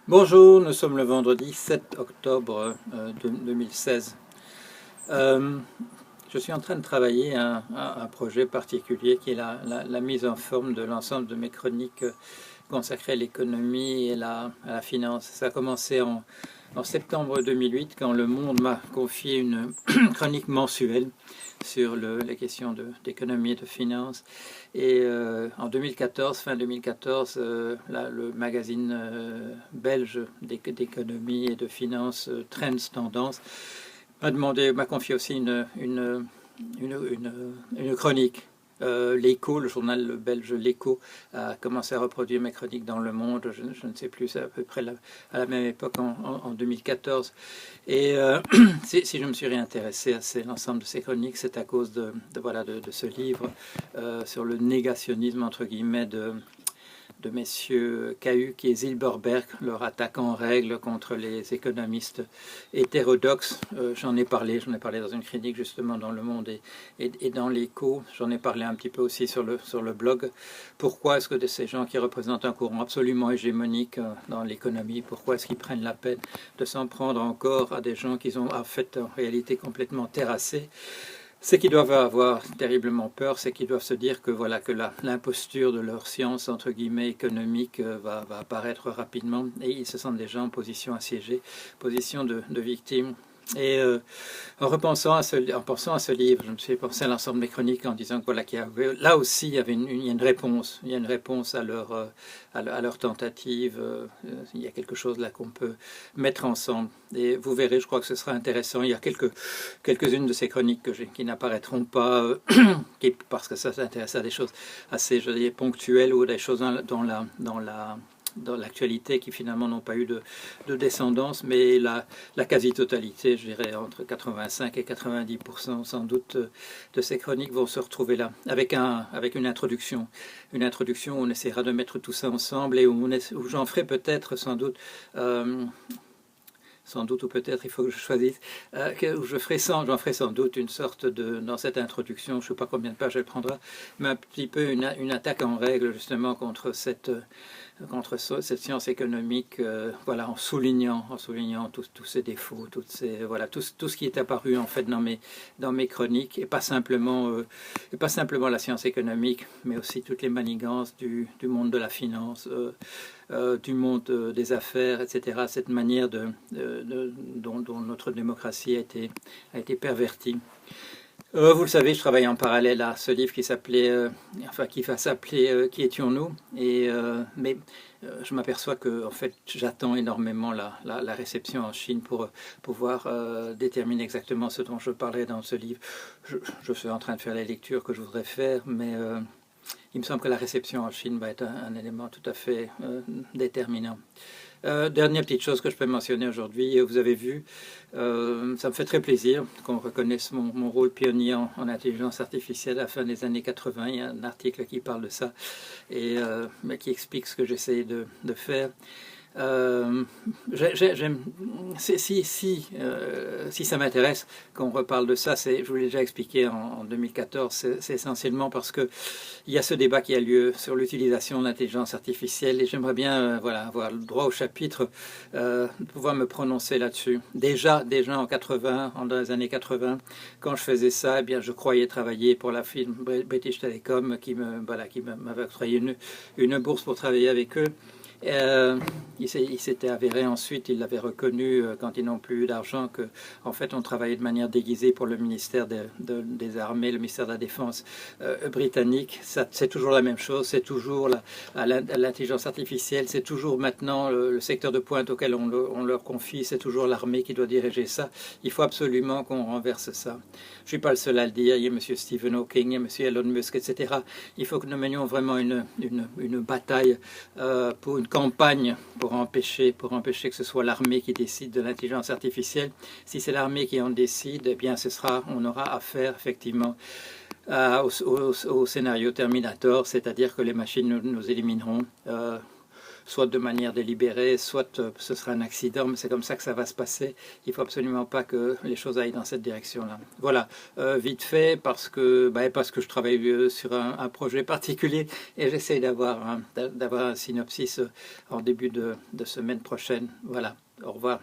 Bonjour, nous sommes le vendredi 7 octobre 2016. Euh, je suis en train de travailler un projet particulier qui est la mise en forme de l'ensemble de mes chroniques consacrées à l'économie et à la finance. Ça a commencé en septembre 2008 quand Le Monde m'a confié une chronique mensuelle sur les questions d'économie et de finance. Et en 2014, fin 2014, le magazine belge d'économie et de finance, Trends Tendance, m'a confié aussi une chronique. L'Écho, le journal belge L'Écho, a commencé à reproduire mes chroniques dans Le Monde, je ne sais plus, c'est à peu près à la même époque en 2014. Et si je me suis réintéressé à l'ensemble de ces chroniques, c'est à cause de ce livre sur le négationnisme, entre guillemets, de messieurs Cahuc et Zilberberg, leur attaque en règle contre les économistes hétérodoxes. J'en ai parlé dans une chronique justement dans Le Monde et dans l'Écho. J'en ai parlé un petit peu aussi sur le blog. Pourquoi est-ce que ces gens qui représentent un courant absolument hégémonique dans l'économie, pourquoi est-ce qu'ils prennent la peine de s'en prendre encore à des gens qu'ils ont en fait en réalité complètement terrassés? C'est qu'ils doivent avoir terriblement peur, c'est qu'ils doivent se dire que voilà que l'imposture de leur science entre guillemets économique va apparaître rapidement et ils se sentent déjà en position assiégée, position de victime. Et en pensant à ce livre, je me suis pensé à l'ensemble de mes chroniques en disant que voilà là aussi il y a une réponse, il y a une réponse à leur tentative. Il y a quelque chose là qu'on peut mettre ensemble. Et vous verrez, je crois que ce sera intéressant. Il y a quelques-unes de ces chroniques qui n'apparaîtront pas, parce que ça s'intéresse à des choses assez, je dirais, ponctuelles ou des choses dans l'actualité qui finalement n'ont pas eu de descendance, mais la quasi-totalité, je dirais entre 85 et 90% sans doute de ces chroniques vont se retrouver là, avec une introduction où on essaiera de mettre tout ça ensemble et où j'en ferai peut-être sans doute ou peut-être il faut que je choisisse, j'en ferai sans doute une sorte dans cette introduction, je ne sais pas combien de pages elle prendra, mais un petit peu une attaque en règle justement contre cette science économique, voilà, en soulignant tous ses défauts, voilà, tout ce qui est apparu en fait dans mes chroniques, et pas simplement la science économique, mais aussi toutes les manigances du monde de la finance, du monde des affaires, etc. Cette manière dont notre démocratie a été pervertie. Vous le savez, je travaille en parallèle à ce livre qui va s'appeler Qui étions-nous? Mais je m'aperçois que en fait, j'attends énormément la réception en Chine pour pouvoir déterminer exactement ce dont je parlerai dans ce livre. Je suis en train de faire les lectures que je voudrais faire, mais il me semble que la réception en Chine va être un élément tout à fait déterminant. Dernière petite chose que je peux mentionner aujourd'hui, vous avez vu, ça me fait très plaisir qu'on reconnaisse mon rôle pionnier en intelligence artificielle à la fin des années 80. Il y a un article qui parle de ça et qui explique ce que j'essaie de faire. J'aime, si ça m'intéresse qu'on reparle de ça, je vous l'ai déjà expliqué en 2014, c'est essentiellement parce que il y a ce débat qui a lieu sur l'utilisation de l'intelligence artificielle et j'aimerais bien voilà, avoir le droit au chapitre, pouvoir me prononcer là-dessus. Déjà en 80, dans les années 80, quand je faisais ça, eh bien, je croyais travailler pour la firme British Telecom qui m'avait octroyé une bourse pour travailler avec eux. Il s'était avéré ensuite, il l'avait reconnu quand ils n'ont plus eu d'argent, que en fait on travaillait de manière déguisée pour le ministère des Armées, le ministère de la Défense britannique. C'est toujours la même chose, c'est toujours l'intelligence artificielle, c'est toujours maintenant le secteur de pointe auquel on leur confie, c'est toujours l'armée qui doit diriger ça. Il faut absolument qu'on renverse ça. Je ne suis pas le seul à le dire, il y a M. Stephen Hawking, il y a M. Elon Musk, etc. Il faut que nous menions vraiment une bataille pour une campagne pour empêcher que ce soit l'armée qui décide de l'intelligence artificielle. Si c'est l'armée qui en décide, eh bien on aura affaire effectivement au scénario Terminator, c'est-à-dire que les machines nous élimineront. soit de manière délibérée, soit ce sera un accident, mais c'est comme ça que ça va se passer. Il ne faut absolument pas que les choses aillent dans cette direction-là. Voilà, vite fait, parce que je travaille sur un projet particulier et j'essaie d'avoir un synopsis en début de semaine prochaine. Voilà, au revoir.